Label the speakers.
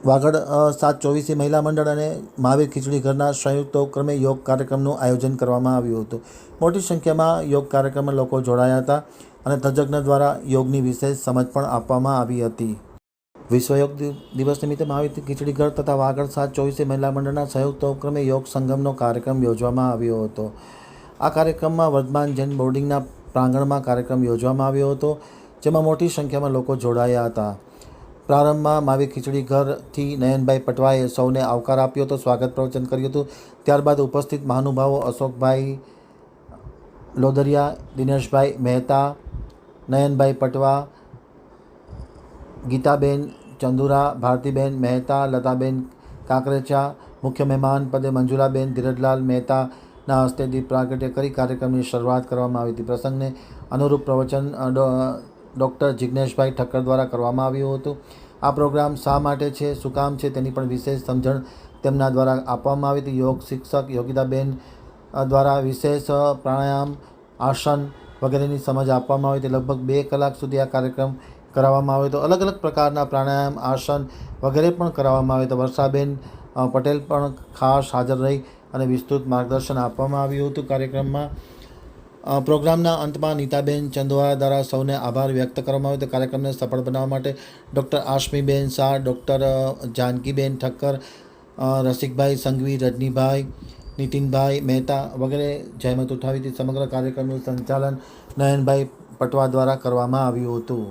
Speaker 1: વાગડ 724 મહિલા મંડળ અને મહાવીર ખીચડી ઘરના સંયુક્ત ઉપક્રમે યોગ કાર્યક્રમનું આયોજન કરવામાં આવ્યું હતું. મોટી સંખ્યામાં યોગ કાર્યક્રમમાં લોકો જોડાયા હતા અને તજજ્ઞ દ્વારા યોગની વિશેષ સમજ પણ આપવામાં આવી હતી. વિશ્વ યોગ દિવસ નિમિત્તે મહાવીર ખીચડી ઘર તથા વાગડ 724 મહિલા મંડળના સંયુક્ત ઉપક્રમે યોગ સંગમનો કાર્યક્રમ યોજવામાં આવ્યો હતો. આ કાર્યક્રમમાં વર્ધમાન જૈન બોર્ડિંગના પ્રાંગણમાં કાર્યક્રમ યોજવામાં આવ્યો હતો, જેમાં મોટી સંખ્યામાં લોકો જોડાયા હતા. પ્રારંભમાં મહાવીર ખીચડી ઘરથી નયનભાઈ પટવાએ સૌને આવકાર આપ્યો હતો, સ્વાગત પ્રવચન કર્યું હતું. ત્યારબાદ ઉપસ્થિત મહાનુભાવો અશોકભાઈ લોદરિયા, દિનેશભાઈ મહેતા, નયનભાઈ પટવા, ગીતાબેન ચંદુરા, ભારતીબેન મહેતા, લતાબેન કાકરેચા, મુખ્ય મહેમાન પદે મંજુલાબેન ધીરજલાલ મહેતાના હસ્તે દીપ પ્રાગટ્ય કરી કાર્યક્રમની શરૂઆત કરવામાં આવી હતી. પ્રસંગને અનુરૂપ પ્રવચન ડૉક્ટર જિજ્ઞેશભાઈ ઠક્કર દ્વારા કરવામાં આવ્યું હતું. આ પ્રોગ્રામ શા માટે છે, શું કામ છે તેની પણ વિશેષ સમજણ તેમના દ્વારા આપવામાં આવી હતી. યોગ શિક્ષક યોગિતાબેન દ્વારા વિશેષ પ્રાણાયામ, આસન વગેરેની સમજ આપવામાં આવી હતી. લગભગ 2 કલાક સુધી આ કાર્યક્રમ કરાવવામાં આવ્યો હતો. અલગ અલગ પ્રકારના પ્રાણાયામ, આસન વગેરે પણ કરાવવામાં આવ્યો હતો. વર્ષાબેન પટેલ પણ ખાસ હાજર રહી અને વિસ્તૃત માર્ગદર્શન આપવામાં આવ્યું હતું. કાર્યક્રમમાં પ્રોગ્રામના અંતમાં નીતાબેન ચંદોવા દ્વારા સૌને આભાર વ્યક્ત કરવામાં આવ્યો હતો. કાર્યક્રમને સફળ બનાવવા માટે ડૉક્ટર આશમીબેન શાહ, ડૉક્ટર જાનકીબેન ઠક્કર, રસિકભાઈ સંઘવી, રજનીભાઈ, નીતિનભાઈ મહેતા વગેરે જહેમત ઉઠાવી હતી. સમગ્ર કાર્યક્રમનું સંચાલન નયનભાઈ પટવા દ્વારા કરવામાં આવ્યું હતું.